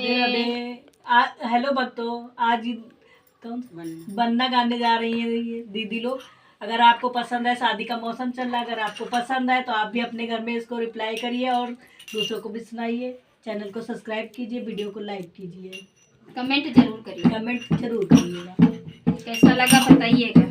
Radhe Radhe. Hello भक्तों, आज कौन बनना गाने जा रही है ये दीदी लोग। अगर आपको पसंद है, शादी का मौसम चल रहा है, अगर आपको पसंद है तो आप भी अपने घर में इसको रिप्लाई करिए और दूसरों को भी सुनाइए। चैनल को सब्सक्राइब कीजिए, वीडियो को लाइक कीजिए, कमेंट जरूर करिए। कमेंट जरूर करिएगा। कैसा लगा बताइएगा।